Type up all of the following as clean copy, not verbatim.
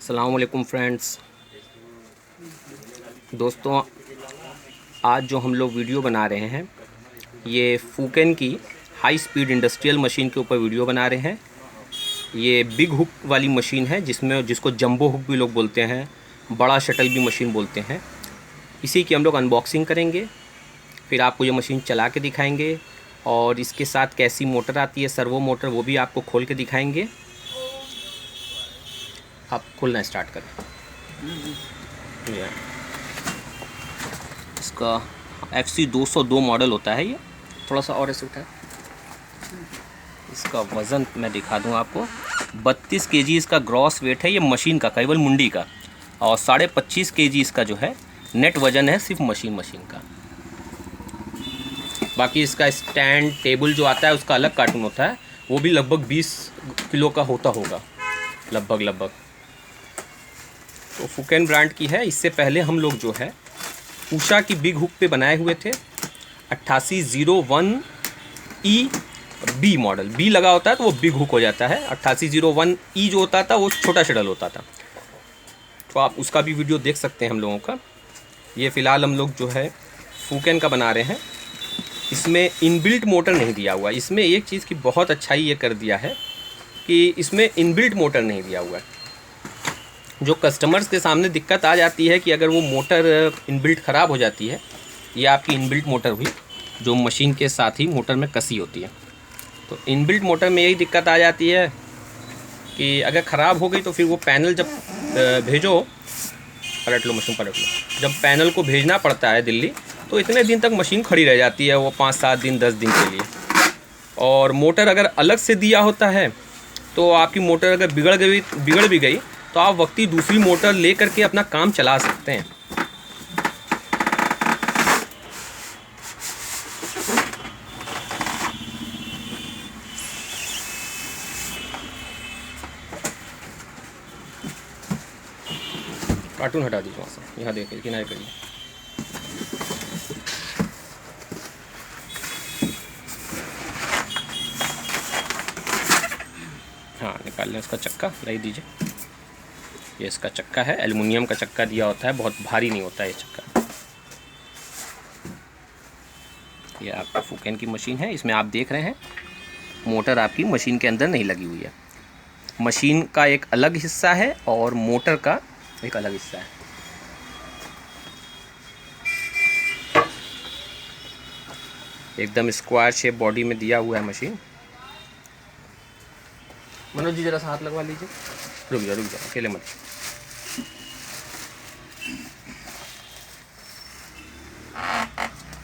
अस्सलाम वालेकुम फ्रेंड्स। दोस्तों, आज जो हम लोग वीडियो बना रहे हैं ये फूकेन की हाई स्पीड इंडस्ट्रियल मशीन के ऊपर वीडियो बना रहे हैं। ये बिग हुक वाली मशीन है जिसको जंबो हुक भी लोग बोलते हैं, बड़ा शटल भी मशीन बोलते हैं। इसी की हम लोग अनबॉक्सिंग करेंगे, फिर आपको ये मशीन चला के दिखाएंगे और इसके साथ कैसी मोटर आती है, सर्वो मोटर, वो भी आपको खोल के दिखाएंगे। आप खोलना स्टार्ट करें। इसका FC 202 मॉडल होता है। ये थोड़ा सा और ऐसे उठाए। इसका वज़न मैं दिखा दूं आपको। 32 kg इसका ग्रॉस वेट है, ये मशीन का, केवल मुंडी का। और 25.5 kg इसका जो है नेट वज़न है, सिर्फ मशीन का। बाकी इसका स्टैंड टेबल जो आता है उसका अलग कार्टून होता है, वो भी लगभग 20 किलो का होता होगा लगभग। तो फूकेन ब्रांड की है। इससे पहले हम लोग जो है उषा की बिग हुक पे बनाए हुए थे 8801EB मॉडल। बी लगा होता है तो वो बिग हुक हो जाता है। 8801E जो होता था वो छोटा शटल होता था। तो आप उसका भी वीडियो देख सकते हैं हम लोगों का। ये फ़िलहाल हम लोग जो है फूकेन का बना रहे हैं। इसमें इनबिल्ट मोटर नहीं दिया हुआ। इसमें एक चीज़ की बहुत अच्छाई ये कर दिया है कि इसमें इनबिल्ट मोटर नहीं दिया हुआ है। जो कस्टमर्स के सामने दिक्कत आ जाती है कि अगर वो मोटर इनबिल्ट ख़राब हो जाती है, ये आपकी इनबिल्ट मोटर हुई जो मशीन के साथ ही मोटर में कसी होती है। तो इनबिल्ट मोटर में यही दिक्कत आ जाती है कि अगर ख़राब हो गई तो फिर वो पैनल जब भेजो, पलट लो मशीन पलट लो, जब पैनल को भेजना पड़ता है दिल्ली, तो इतने दिन तक मशीन खड़ी रह जाती है, वो 5-7 दिन 10 दिन के लिए। और मोटर अगर अलग से दिया होता है तो आपकी मोटर अगर बिगड़ भी गई तो आप वक्ती दूसरी मोटर ले करके अपना काम चला सकते हैं। कार्टून हटा दीजिए वहाँ से, यहाँ देखिए किनारे करिए। हाँ, निकाल लें। इसका चक्का लाई दीजिए। ये इसका चक्का है, एल्युमिनियम का चक्का दिया होता है, बहुत भारी नहीं होता है ये चक्का। ये आपका फूकेन की मशीन है। इसमें आप देख रहे हैं मोटर आपकी मशीन के अंदर नहीं लगी हुई है। मशीन का एक अलग हिस्सा है और मोटर का एक अलग हिस्सा है। एकदम स्क्वायर शेप बॉडी में दिया हुआ है मशीन। मनोज जी जरा सा हाथ लगवा लीजिए। रुक जाओ अकेले मत।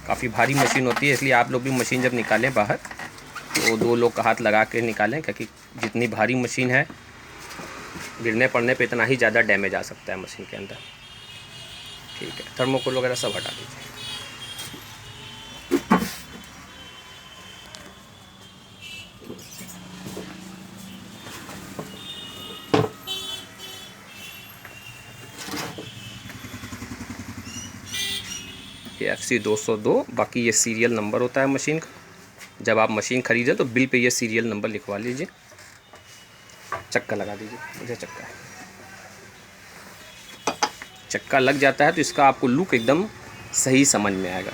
काफ़ी भारी मशीन होती है, इसलिए आप लोग भी मशीन जब निकालें बाहर तो 2 लोग का हाथ लगा के निकालें, क्योंकि जितनी भारी मशीन है गिरने पड़ने पे इतना ही ज़्यादा डैमेज आ सकता है मशीन के अंदर। ठीक है, थर्मोकोल वगैरह सब हटा दीजिए। ये FC 202, बाकी ये सीरियल नंबर होता है मशीन का। जब आप मशीन ख़रीदें तो बिल पे ये सीरियल नंबर लिखवा लीजिए। चक्का लगा दीजिए। मुझे चक्का लग जाता है तो इसका आपको लुक एकदम सही समझ में आएगा।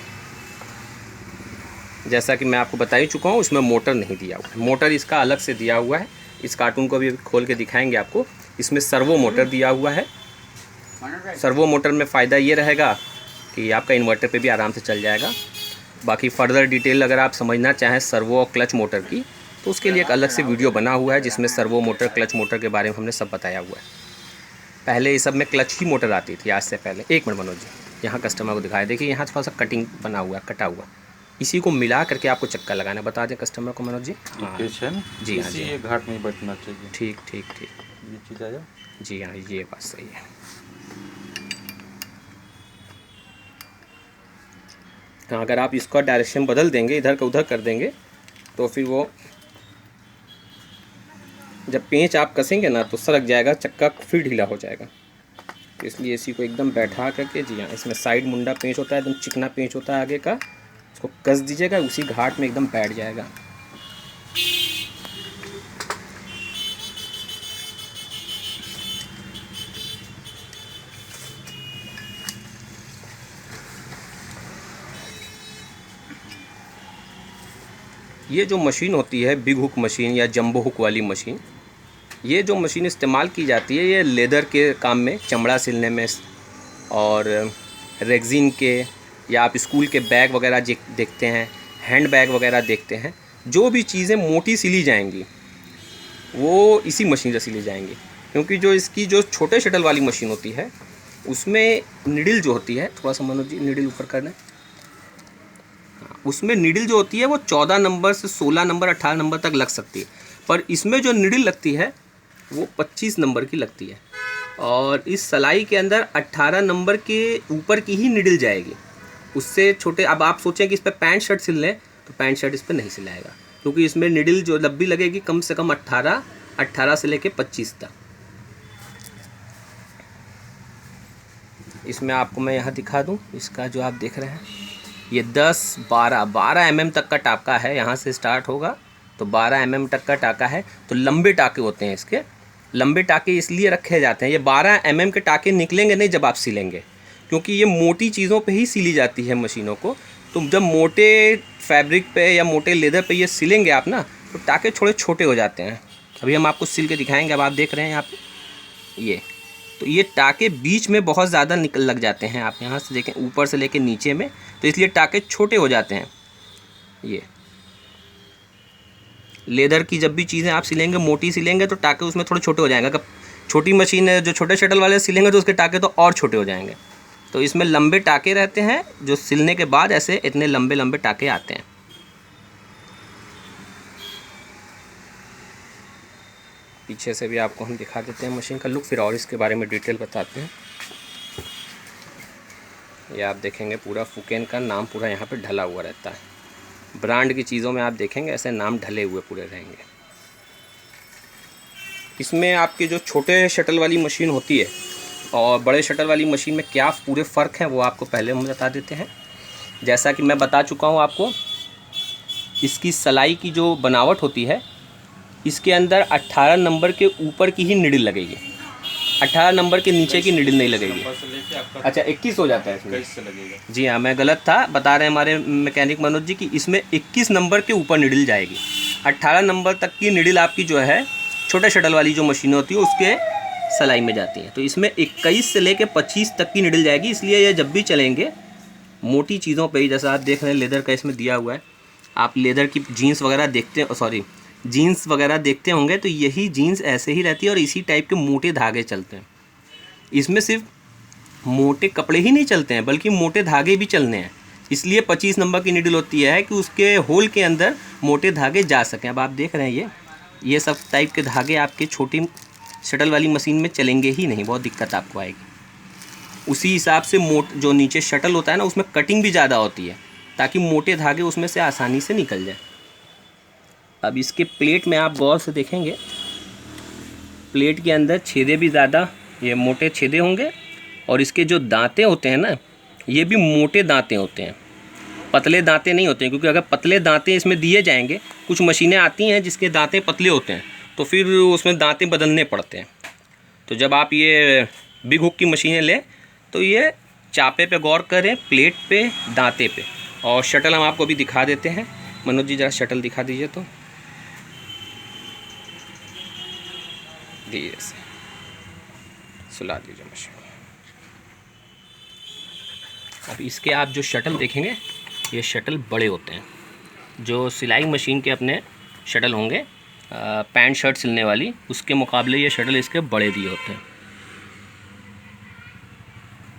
जैसा कि मैं आपको बता ही चुका हूँ, इसमें मोटर नहीं दिया हुआ है। मोटर इसका अलग से दिया हुआ है। इस कार्टून को भी खोल के दिखाएंगे आपको। इसमें सर्वो मोटर दिया हुआ है। सर्वो मोटर में फ़ायदा ये रहेगा कि आपका इन्वर्टर पे भी आराम से चल जाएगा। बाकी फ़र्दर डिटेल अगर आप समझना चाहें सर्वो और क्लच मोटर की, तो उसके लिए एक अलग से वीडियो बना हुआ है जिसमें सर्वो मोटर, क्लच मोटर के बारे में हमने सब बताया हुआ है। पहले ये सब में क्लच ही मोटर आती थी, आज से पहले। एक मिनट मनोज जी, यहाँ कस्टमर को दिखाया। देखिए यहाँ थोड़ा सा कटिंग बना हुआ है, कटा हुआ। इसी को मिला करके आपको चक्का लगाना, बता दें कस्टमर को मनोज जी। हाँ जी, हाँ जी, ये घाट नहीं बैठना चाहिए। ठीक। ये चीज़ आया जी हाँ, ये बात सही है। हाँ, अगर आप इसका डायरेक्शन बदल देंगे, इधर का उधर कर देंगे, तो फिर वो जब पेंच आप कसेंगे ना तो सरक जाएगा, चक्का फिर ढीला हो जाएगा। तो इसलिए इसी को एकदम बैठा करके, जी हाँ, इसमें साइड मुंडा पेंच होता है, एकदम चिकना पेंच होता है आगे का, इसको कस दीजिएगा, उसी घाट में एकदम बैठ जाएगा। ये जो मशीन होती है बिग हुक मशीन या जंबो हुक वाली मशीन, ये जो मशीन इस्तेमाल की जाती है ये लेदर के काम में, चमड़ा सिलने में, और रेगज़ीन के, या आप स्कूल के बैग वगैरह देखते हैं, हैंड बैग वगैरह देखते हैं, जो भी चीज़ें मोटी सिली जाएंगी वो इसी मशीन से सिली जाएंगी। क्योंकि जो इसकी जो छोटे शटल वाली मशीन होती है उसमें नीडल जो होती है, थोड़ा सा मनोज जी नीडल ऊपर करना है, उसमें नीडल जो होती है वो 14 नंबर से 16 नंबर 18 नंबर तक लग सकती है, पर इसमें जो नीडल लगती है वो 25 नंबर की लगती है। और इस सलाई के अंदर 18 नंबर के ऊपर की ही नीडल जाएगी, उससे छोटे। अब आप सोचें कि इस पर पैंट शर्ट सिल लें तो पैंट शर्ट इस पर नहीं सिलाएगा, क्योंकि इसमें नीडल जो लंबी लगेगी कम से कम 18 से लेके 25 तक। इसमें आपको मैं यहाँ दिखा दूँ, इसका जो आप देख रहे हैं ये 12 mm तक का टाका है, यहाँ से स्टार्ट होगा तो 12 mm तक का टाका है। तो लंबे टाके होते हैं इसके, लंबे टाके इसलिए रखे जाते हैं, ये 12 mm के टाके निकलेंगे नहीं जब आप सिलेंगे, क्योंकि ये मोटी चीज़ों पे ही सिली जाती है मशीनों को। तो जब मोटे फैब्रिक पे या मोटे लेदर पे ये सिलेंगे आप ना, तो टाके थोड़े छोटे हो जाते हैं। अभी हम आपको सिल के दिखाएंगे। अब आप देख रहे हैं यहाँ पे ये, तो ये टाके बीच में बहुत ज़्यादा लग जाते हैं, आप यहाँ से देखें ऊपर से लेके नीचे में, तो इसलिए टाके छोटे हो जाते हैं। ये लेदर की जब भी चीज़ें आप सिलेंगे, मोटी सिलेंगे तो टाके उसमें थोड़े छोटे हो जाएंगे। अगर छोटी मशीन है, जो छोटे शटल वाले सिलेंगे तो उसके टाके तो और छोटे हो जाएंगे। तो इसमें लंबे टाके रहते हैं, जो सिलने के बाद ऐसे इतने लंबे लंबे टाके आते हैं। पीछे से भी आपको हम दिखा देते हैं मशीन का लुक, फिर और इसके बारे में डिटेल बताते हैं। ये आप देखेंगे पूरा फुकेन का नाम पूरा यहाँ पे ढला हुआ रहता है। ब्रांड की चीज़ों में आप देखेंगे ऐसे नाम ढले हुए पूरे रहेंगे। इसमें आपके जो छोटे शटल वाली मशीन होती है और बड़े शटल वाली मशीन में क्या पूरे फ़र्क हैं वो आपको पहले हम बता देते हैं। जैसा कि मैं बता चुका हूँ आपको, इसकी सलाई की जो बनावट होती है, इसके अंदर 18 नंबर के ऊपर की ही निडल लगेगी, 18 नंबर के नीचे की निडल नहीं लगेगी। अच्छा 21 हो जाता है इसमें से लगेगा। जी हाँ, मैं गलत था, बता रहे हैं हमारे मैकेनिक मनोज जी कि इसमें 21 नंबर के ऊपर निडल जाएगी। 18 नंबर तक की निडल आपकी जो है छोटे शटल वाली जो मशीन होती है उसके सलाई में जाती है। तो इसमें 21 से लेके 25 तक की निडल जाएगी। इसलिए ये जब भी चलेंगे मोटी चीज़ों पे ही, जैसा आप देख रहे हैं लेदर का इसमें दिया हुआ है, आप लेदर की जीन्स वगैरह देखते हैं, सॉरी जीन्स वगैरह देखते होंगे तो यही जीन्स ऐसे ही रहती है और इसी टाइप के मोटे धागे चलते हैं। इसमें सिर्फ मोटे कपड़े ही नहीं चलते हैं बल्कि मोटे धागे भी चलने हैं। इसलिए 25 नंबर की निडल होती है कि उसके होल के अंदर मोटे धागे जा सकें। अब आप देख रहे हैं ये सब टाइप के धागे आपके छोटी शटल वाली मशीन में चलेंगे ही नहीं, बहुत दिक्कत आपको आएगी। उसी हिसाब से जो नीचे शटल होता है ना, उसमें कटिंग भी ज़्यादा होती है ताकि मोटे धागे उसमें से आसानी से निकल जाए। अब इसके प्लेट में आप गौर से देखेंगे, प्लेट के अंदर छेदे भी ज़्यादा, ये मोटे छेदे होंगे, और इसके जो दांते होते हैं ना, ये भी मोटे दांते होते हैं, पतले दांते नहीं होते हैं। क्योंकि अगर पतले दांते इसमें दिए जाएंगे, कुछ मशीनें आती हैं जिसके दांते पतले होते हैं तो फिर उसमें दांते बदलने पड़ते हैं। तो जब आप ये बिग हुक की मशीनें लें तो ये चापे पे गौर करें, प्लेट पे, दांते पे। और शटल हम आपको अभी दिखा देते हैं। मनोज जी ज़रा शटल दिखा दीजिए, तो धीरे से सुला दीजिए मशीन। अब इसके आप जो शटल देखेंगे, ये शटल बड़े होते हैं। जो सिलाई मशीन के अपने शटल होंगे पैंट शर्ट सिलने वाली, उसके मुकाबले ये शटल इसके बड़े दिए होते हैं।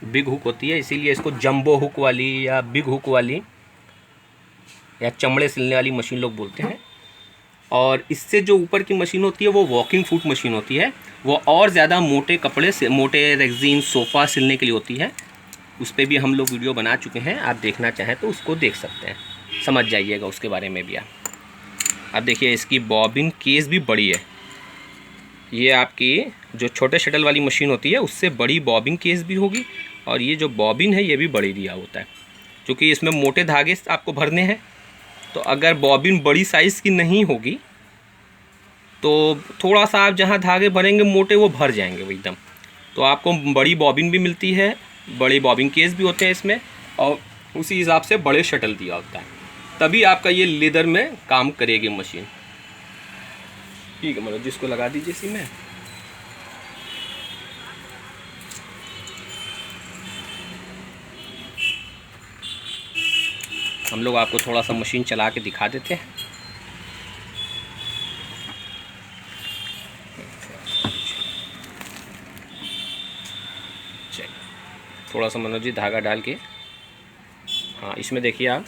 बिग हुक होती है, इसीलिए इसको जंबो हुक वाली या बिग हुक वाली या चमड़े सिलने वाली मशीन लोग बोलते हैं। और इससे जो ऊपर की मशीन होती है वो वॉकिंग फुट मशीन होती है, वो और ज़्यादा मोटे कपड़े से, मोटे रेगज़ीन सोफ़ा सिलने के लिए होती है। उस पर भी हम लोग वीडियो बना चुके हैं, आप देखना चाहें तो उसको देख सकते हैं, समझ जाइएगा उसके बारे में भी आप। अब देखिए इसकी बॉबिन केस भी बड़ी है। ये आपकी जो छोटे शटल वाली मशीन होती है उससे बड़ी बॉबिन केस भी होगी, और ये जो बॉबिन है ये भी बड़ी दिया होता है, क्योंकि इसमें मोटे धागे आपको भरने हैं। तो अगर बॉबिन बड़ी साइज़ की नहीं होगी तो थोड़ा सा आप जहाँ धागे भरेंगे मोटे, वो भर जाएंगे वो एकदम। तो आपको बड़ी बॉबिन भी मिलती है, बड़े बॉबिन केस भी होते हैं इसमें, और उसी हिसाब से बड़े शटल दिया होता है। तभी आपका ये लेदर में काम करेगी मशीन। ठीक है मनोज, जिसको लगा दीजिए इसी में। हम लोग आपको थोड़ा सा मशीन चला के दिखा देते हैं। चलिए थोड़ा सा मनोज जी धागा डाल के, हाँ इसमें देखिए आप,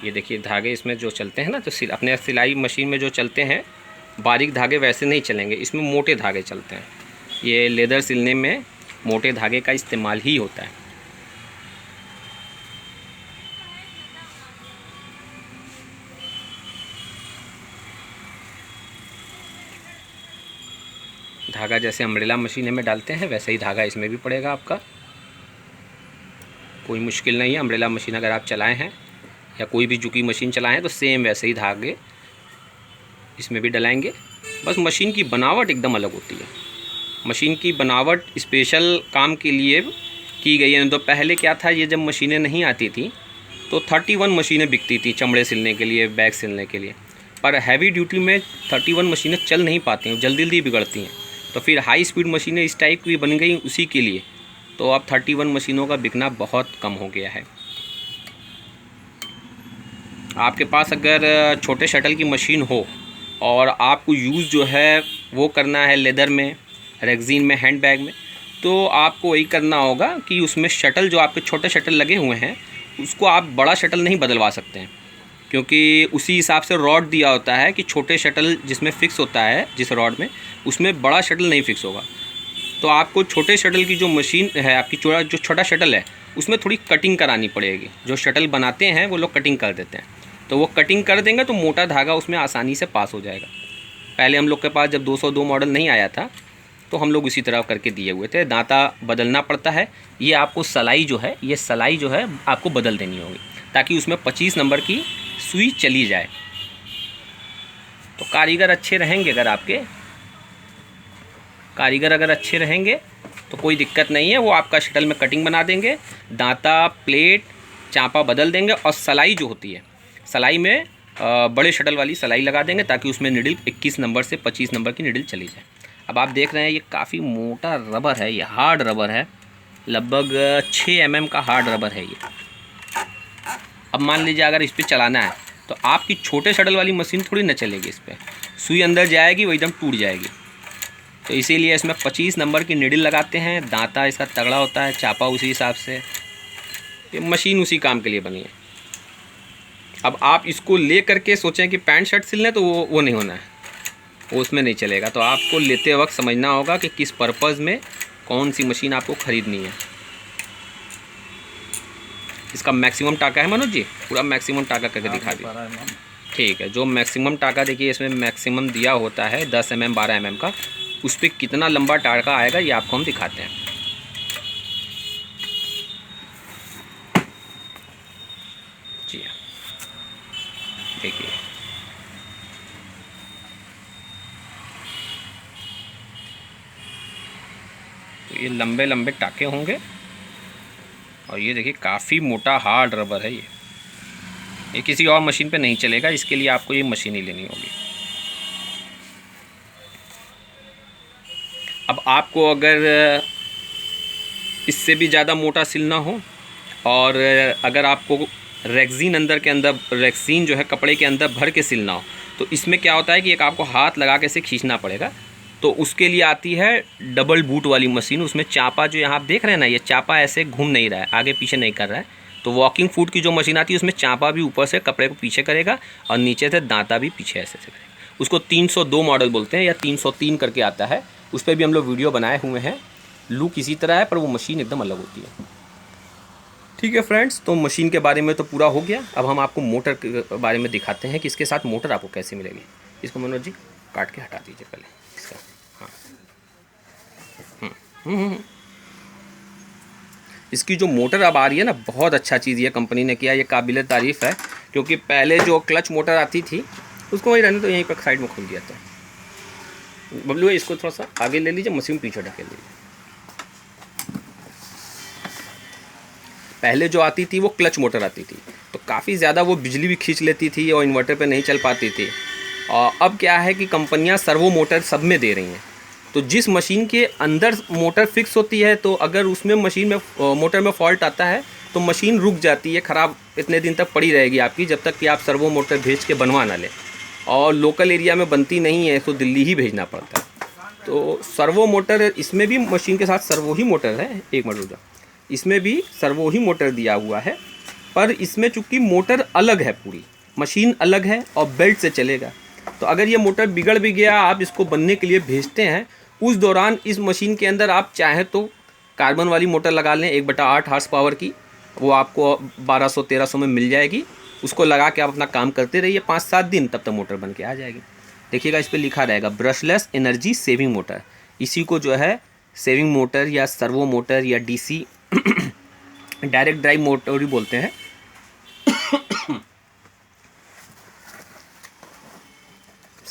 ये देखिए धागे इसमें जो चलते हैं ना, तो अपने सिलाई मशीन में जो चलते हैं बारीक धागे वैसे नहीं चलेंगे, इसमें मोटे धागे चलते हैं। ये लेदर सिलने में मोटे धागे का इस्तेमाल ही होता है। धागा जैसे अम्ब्रेला मशीन में डालते हैं वैसे ही धागा इसमें भी पड़ेगा आपका, कोई मुश्किल नहीं है। अम्ब्रेला मशीन अगर आप चलाए हैं या कोई भी जुकी मशीन चलाएं हैं तो सेम वैसे ही धागे इसमें भी डलाएंगे। बस मशीन की बनावट एकदम अलग होती है। मशीन की बनावट स्पेशल काम के लिए की गई है। तो पहले क्या था, ये जब मशीनें नहीं आती थी तो 31 मशीनें बिकती थी चमड़े सिलने के लिए, बैग सिलने के लिए। पर हैवी ड्यूटी में 31 मशीनें चल नहीं पाती हैं, जल्दी जल्दी बिगड़ती हैं। तो फिर हाई स्पीड मशीनें इस टाइप की बन गई उसी के लिए। तो अब 31 मशीनों का बिकना बहुत कम हो गया है। आपके पास अगर छोटे शटल की मशीन हो और आपको यूज़ जो है वो करना है लेदर में, रेक्जीन में, हैंड बैग में, तो आपको वही करना होगा कि उसमें शटल जो आपके छोटे शटल लगे हुए हैं उसको आप बड़ा शटल नहीं बदलवा सकते हैं, क्योंकि उसी हिसाब से रॉड दिया होता है कि छोटे शटल जिसमें फ़िक्स होता है जिस रॉड में, उसमें बड़ा शटल नहीं फ़िक्स होगा। तो आपको छोटे शटल की जो मशीन है आपकी, जो छोटा शटल है उसमें थोड़ी कटिंग करानी पड़ेगी। जो शटल बनाते हैं वो लोग कटिंग कर देते हैं, तो वो कटिंग कर देंगे तो मोटा धागा उसमें आसानी से पास हो जाएगा। पहले हम लोग के पास जब 202 मॉडल नहीं आया था तो हम लोग इसी तरह करके दिए हुए थे। दांता बदलना पड़ता है। ये आपको सलाई जो है, ये सलाई जो है आपको बदल देनी होगी ताकि उसमें 25 नंबर की सुई चली जाए। तो कारीगर अच्छे रहेंगे, अगर अच्छे रहेंगे तो कोई दिक्कत नहीं है। वो आपका शटल में कटिंग बना देंगे, दांता, प्लेट, चांपा बदल देंगे। और सलाई जो होती है, सलाई में बड़े शटल वाली सलाई लगा देंगे ताकि उसमें निडल 21 नंबर से 25 नंबर की निडल चली जाए। अब आप देख रहे हैं ये काफ़ी मोटा रबर है, ये हार्ड रबर है, लगभग 6 mm का हार्ड रबर है ये। अब मान लीजिए अगर इस पर चलाना है तो आपकी छोटे शटल वाली मशीन थोड़ी ना चलेगी, इस पर सुई अंदर जाएगी वो एकदम टूट जाएगी। तो इसीलिए इसमें 25 नंबर की निडल लगाते हैं। दांता इसका तगड़ा होता है, चापा उसी हिसाब से, ये मशीन उसी काम के लिए बनी है। अब आप इसको ले करके सोचें कि पैंट शर्ट सिलने, तो वो नहीं होना है, वो उसमें नहीं चलेगा। तो आपको लेते वक्त समझना होगा कि किस पर्पज़ में कौन सी मशीन आपको ख़रीदनी है। इसका मैक्सिमम टाका है मनोज जी, पूरा मैक्सिमम टाका करके दिखा दीजिए। ठीक है, जो मैक्सिमम टाका देखिए इसमें मैक्सिमम दिया होता है 10 mm 12 mm का, उस पर कितना लंबा टाका आएगा ये आपको हम दिखाते हैं। जी हाँ, देखिए तो ये लंबे लंबे टाके होंगे और ये देखिए काफ़ी मोटा हार्ड रबर है ये किसी और मशीन पे नहीं चलेगा। इसके लिए आपको ये मशीन ही लेनी होगी। अब आपको अगर इससे भी ज़्यादा मोटा सिलना हो और अगर आपको रेक्सीन रेक्सीन जो है कपड़े के अंदर भर के सिलना हो, तो इसमें क्या होता है कि एक आपको हाथ लगा के इसे खींचना पड़ेगा। तो उसके लिए आती है डबल बूट वाली मशीन। उसमें चापा जो यहाँ आप देख रहे हैं ना, ये चापा ऐसे घूम नहीं रहा है, आगे पीछे नहीं कर रहा है। तो वॉकिंग फुट की जो मशीन आती है उसमें चापा भी ऊपर से कपड़े को पीछे करेगा और नीचे से दांता भी पीछे ऐसे से करेगा। उसको 302 मॉडल बोलते हैं या 303 करके आता है। उस पर भी हम लोग वीडियो बनाए हुए हैं। लुक इसी तरह है पर वो मशीन एकदम अलग होती है। ठीक है फ्रेंड्स, तो मशीन के बारे में तो पूरा हो गया। अब हम आपको मोटर के बारे में दिखाते हैं कि इसके साथ मोटर आपको कैसे मिलेगी। इसको मनोज जी काट के हटा दीजिए पहले इसका। हाँ, इसकी जो मोटर अब आ रही है ना, बहुत अच्छा चीज़ ये कंपनी ने किया, ये काबिल तारीफ़ है। क्योंकि पहले जो क्लच मोटर आती थी उसको वही रहने तो यहीं पर साइड में खोल दिया था। बबलू इसको थोड़ा सा आगे ले लीजिए, मशीन पीछे ढकेल लीजिए। पहले जो आती थी वो क्लच मोटर आती थी। तो काफ़ी ज़्यादा वो बिजली भी खींच लेती थी और इन्वर्टर पे नहीं चल पाती थी। और अब क्या है कि कंपनियां सर्वो मोटर सब में दे रही हैं। तो जिस मशीन के अंदर मोटर फिक्स होती है, तो अगर उसमें मशीन में मोटर में फॉल्ट आता है तो मशीन रुक जाती है, ख़राब इतने दिन तक पड़ी रहेगी आपकी, जब तक कि आप सर्वो मोटर भेज के बनवा ना लें। और लोकल एरिया में बनती नहीं है तो दिल्ली ही भेजना पड़ता है। तो सर्वो मोटर इसमें भी मशीन के साथ सर्वो ही मोटर है। एक मिनट रुक जाओ, इसमें भी सर्वो ही मोटर दिया हुआ है, पर इसमें चूँकि मोटर अलग है, पूरी मशीन अलग है और बेल्ट से चलेगा। तो अगर ये मोटर बिगड़ भी गया, आप इसको बनने के लिए भेजते हैं, उस दौरान इस मशीन के अंदर आप चाहे तो कार्बन वाली मोटर लगा लें 1/8 हॉर्स पावर की, वो आपको 1200-1300 में मिल जाएगी। उसको लगा के आप अपना काम करते रहिए 5-7 दिन, तब तक मोटर बन के आ जाएगी। देखिएगा इस पर लिखा रहेगा ब्रशलेस एनर्जी सेविंग मोटर। इसी को जो है सेविंग मोटर या सर्वो मोटर या डीसी डायरेक्ट ड्राइव मोटर भी बोलते हैं।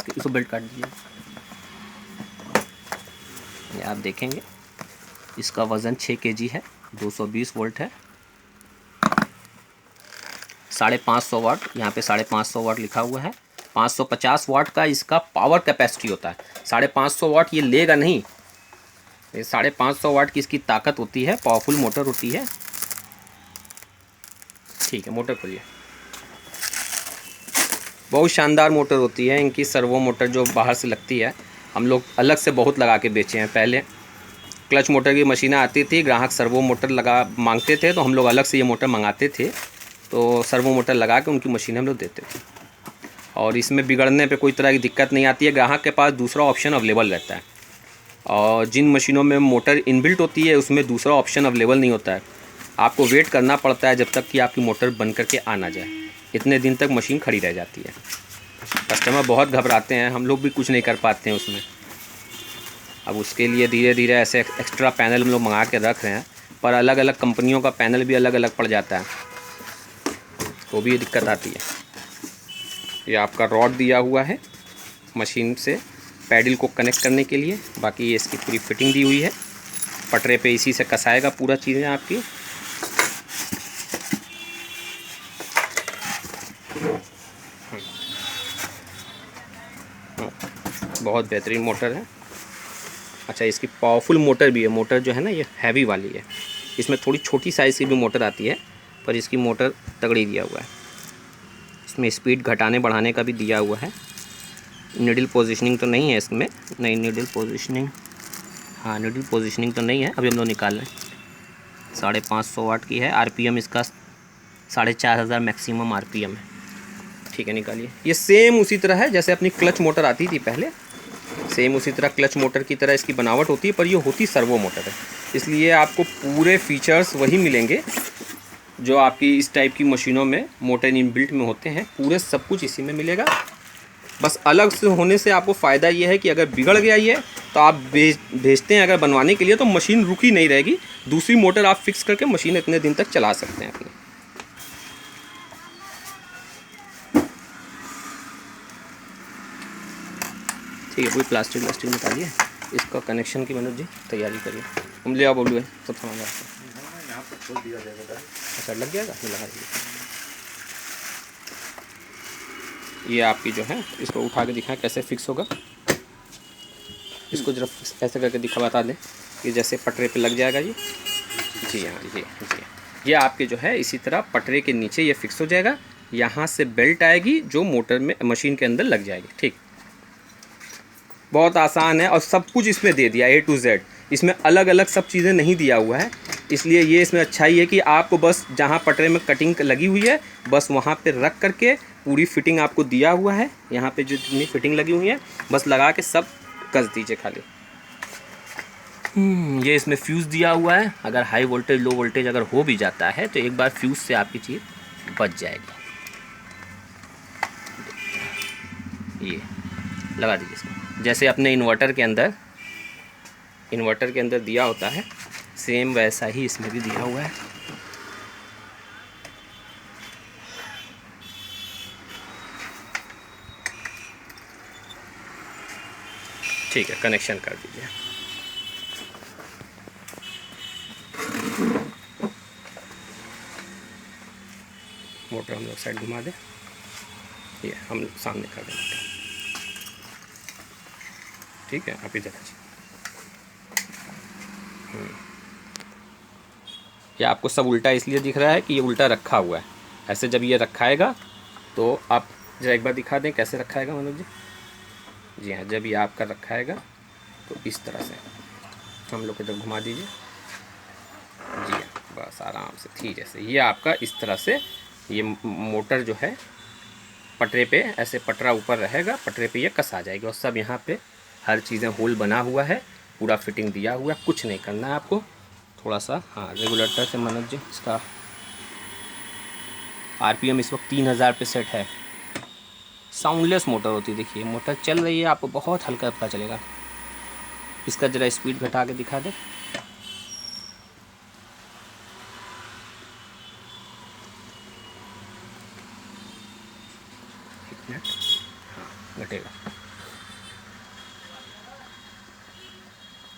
इसको बेल्ट काट दीजिए। ये आप देखेंगे इसका वज़न 6 kg है, 220 वोल्ट है, 550 वाट, यहाँ पे 550 वाट लिखा हुआ है। 550 वाट का इसका पावर कैपेसिटी होता है। 550 वाट ये लेगा नहीं, ये 550 वाट की इसकी ताकत होती है, पावरफुल मोटर होती है। ठीक है, मोटर खोलिए। बहुत शानदार मोटर होती है इनकी सर्वो मोटर, जो बाहर से लगती है। हम लोग अलग से बहुत लगा के बेचे हैं। पहले क्लच मोटर की मशीनें आती थी, ग्राहक सर्वो मोटर लगा मांगते थे, तो हम लोग अलग से ये मोटर मंगाते थे, तो सर्वो मोटर लगा के उनकी मशीनें हम लोग देते थे। और इसमें बिगड़ने पे कोई तरह की दिक्कत नहीं आती है, ग्राहक के पास दूसरा ऑप्शन अवेलेबल रहता है। और जिन मशीनों में मोटर इनबिल्ट होती है उसमें दूसरा ऑप्शन अवेलेबल नहीं होता है, आपको वेट करना पड़ता है जब तक कि आपकी मोटर बन करके आ ना जाए। इतने दिन तक मशीन खड़ी रह जाती है। कस्टमर बहुत घबराते हैं, हम लोग भी कुछ नहीं कर पाते हैं उसमें। अब उसके लिए धीरे धीरे ऐसे एक्स्ट्रा पैनल हम लोग मंगा के रख रहे हैं, पर अलग अलग कंपनियों का पैनल भी अलग अलग पड़ जाता है, तो भी ये दिक्कत आती है। ये आपका रॉड दिया हुआ है मशीन से पैडल को कनेक्ट करने के लिए, बाकी ये इसकी पूरी फिटिंग दी हुई है। पटरे पे इसी से कसाएगा पूरा चीज़ें आपकी। बहुत बेहतरीन मोटर है। अच्छा, इसकी पावरफुल मोटर भी है। मोटर जो है ना, ये हैवी वाली है। इसमें थोड़ी छोटी साइज़ की भी मोटर आती है, पर इसकी मोटर तगड़ी दिया हुआ है। इसमें स्पीड घटाने बढ़ाने का भी दिया हुआ है। नीडल पोजीशनिंग तो नहीं है इसमें, नहीं नीडल पोजीशनिंग, हाँ नीडल पोजीशनिंग तो नहीं है। अभी हम लोग निकाल लें। 550 वाट की है। आरपीएम इसका 4500 मैक्सिमम आरपीएम है। ठीक है, निकालिए। ये सेम उसी तरह है जैसे अपनी क्लच मोटर आती थी पहले, सेम उसी तरह क्लच मोटर की तरह इसकी बनावट होती है, पर ये होती सर्वो मोटर है। इसलिए आपको पूरे फीचर्स वही मिलेंगे जो आपकी इस टाइप की मशीनों में मोटर इनबिल्ट में होते हैं। पूरे सब कुछ इसी में मिलेगा। बस अलग से होने से आपको फ़ायदा ये है कि अगर बिगड़ गया ये, तो आप भेजते हैं अगर बनवाने के लिए, तो मशीन रुकी नहीं रहेगी, दूसरी मोटर आप फिक्स करके मशीन इतने दिन तक चला सकते हैं अपनी। ठीक है, कोई प्लास्टिक निकालिए, इसका कनेक्शन की मनोज जी तैयारी करिए। हम ले आओ बोलू है सब सामान यहाँ पर खोल दिया जाएगा। अच्छा, लग जाएगा, लगा दीजिए। ये आपकी जो है, इसको उठा के दिखाएं कैसे फिक्स होगा। इसको जरा ऐसे करके बता दें कि जैसे पटरे पे लग जाएगा ये। जी हाँ, जी। ये आपके जो है इसी तरह पटरे के नीचे ये फिक्स हो जाएगा। यहाँ से बेल्ट आएगी जो मोटर में मशीन के अंदर लग जाएगी। ठीक, बहुत आसान है और सब कुछ इसमें दे दिया A to Z। इसमें अलग अलग सब चीज़ें नहीं दिया हुआ है, इसलिए ये इसमें अच्छाई है कि आपको बस जहाँ पटरे में कटिंग लगी हुई है, बस वहाँ पे रख करके पूरी फिटिंग आपको दिया हुआ है। यहाँ पे जो जितनी फिटिंग लगी हुई है, बस लगा के सब कस दीजिए खाली। ये इसमें फ्यूज़ दिया हुआ है। अगर हाई वोल्टेज लो वोल्टेज अगर हो भी जाता है, तो एक बार फ्यूज़ से आपकी चीज़ बच जाएगी। ये लगा दीजिए इसको, जैसे अपने इन्वर्टर के अंदर दिया होता है, सेम वैसा ही इसमें भी दिया हुआ है। ठीक है, कनेक्शन कर दीजिए। मोटर हम लोग साइड घुमा दें, ये हम लोग सामने कर दें मोटर, ठीक है। आप इधर आइए। ये आपको सब उल्टा इसलिए दिख रहा है कि ये उल्टा रखा हुआ है। ऐसे जब ये रखाएगा तो आप जरा एक बार दिखा दें कैसे रखाएगा मनोज जी। जी हाँ, जब ये आपका रखाएगा तो इस तरह से हम लोग इधर घुमा दीजिए। जी हाँ, बस आराम से ठीक जैसे ये आपका इस तरह से ये मोटर जो है पटरे पे ऐसे पटरा ऊपर रहेगा, पटरे पे ये कस आ जाएगी और सब यहाँ पे हर चीज़ें होल बना हुआ है, पूरा फिटिंग दिया हुआ है, कुछ नहीं करना है आपको। थोड़ा सा हाँ रेगुलेटर से मनोज जी, इसका आरपीएम इस वक्त 3000 पे सेट है। साउंडलेस मोटर होती है, देखिए मोटर चल रही है, आपको बहुत हल्का पता चलेगा। इसका ज़रा स्पीड घटा के दिखा दे। एक मिनट, हाँ घटेगा।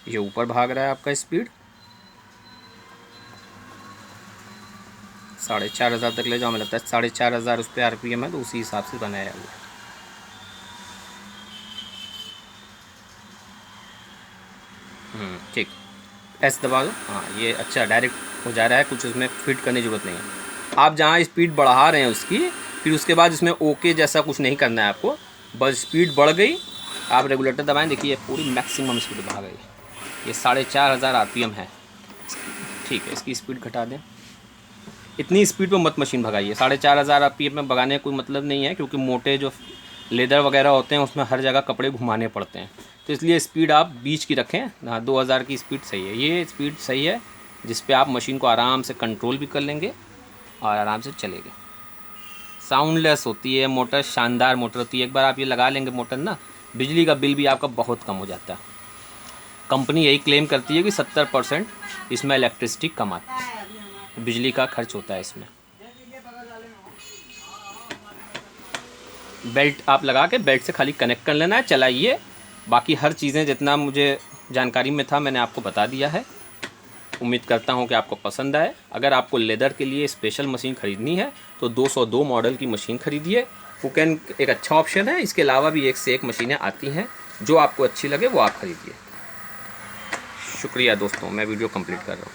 ये ऊपर भाग रहा है आपका स्पीड, 4500 तक ले जाओ, हमें लगता है 4500 उस पर आरपीएम है, तो उसी हिसाब से बनाया हुआ है। ठीक, ऐसे दबा दो, हाँ ये अच्छा डायरेक्ट हो जा रहा है, कुछ उसमें फिट करने की ज़रूरत नहीं है। आप जहाँ स्पीड बढ़ा रहे हैं उसकी, फिर उसके बाद इसमें ओके जैसा कुछ नहीं करना है आपको, बस स्पीड बढ़ गई, आप रेगुलेटर दबाएं, देखिए पूरी मैक्सिमम स्पीड भाग गई। ये 4500 आरपीएम है, ठीक है। इसकी स्पीड घटा दें, इतनी स्पीड पे मत मशीन भगाइए। 4500 आरपीएम में भगाने का कोई मतलब नहीं है, क्योंकि मोटे जो लेदर वगैरह होते हैं उसमें हर जगह कपड़े घुमाने पड़ते हैं, तो इसलिए स्पीड आप बीच की रखें। हाँ 2000 की स्पीड सही है, ये स्पीड सही है जिस पे आप मशीन को आराम से कंट्रोल भी कर लेंगे और आराम से चलेगी। साउंडलेस होती है मोटर, शानदार मोटर होती है। एक बार आप ये लगा लेंगे मोटर ना, बिजली का बिल भी आपका बहुत कम हो जाता है। कंपनी यही क्लेम करती है कि 70% इसमें इलेक्ट्रिसिटी कम आती है, बिजली का खर्च होता है इसमें। बेल्ट आप लगा के बेल्ट से खाली कनेक्ट कर लेना है, चलाइए। बाकी हर चीज़ें जितना मुझे जानकारी में था मैंने आपको बता दिया है। उम्मीद करता हूं कि आपको पसंद आए। अगर आपको लेदर के लिए स्पेशल मशीन ख़रीदनी है तो 202 मॉडल की मशीन ख़रीदिए। फुकेन एक अच्छा ऑप्शन है, इसके अलावा भी एक से एक मशीनें आती हैं, जो आपको अच्छी लगे वो आप ख़रीदिए। शुक्रिया दोस्तों, मैं वीडियो कंप्लीट कर रहा हूँ।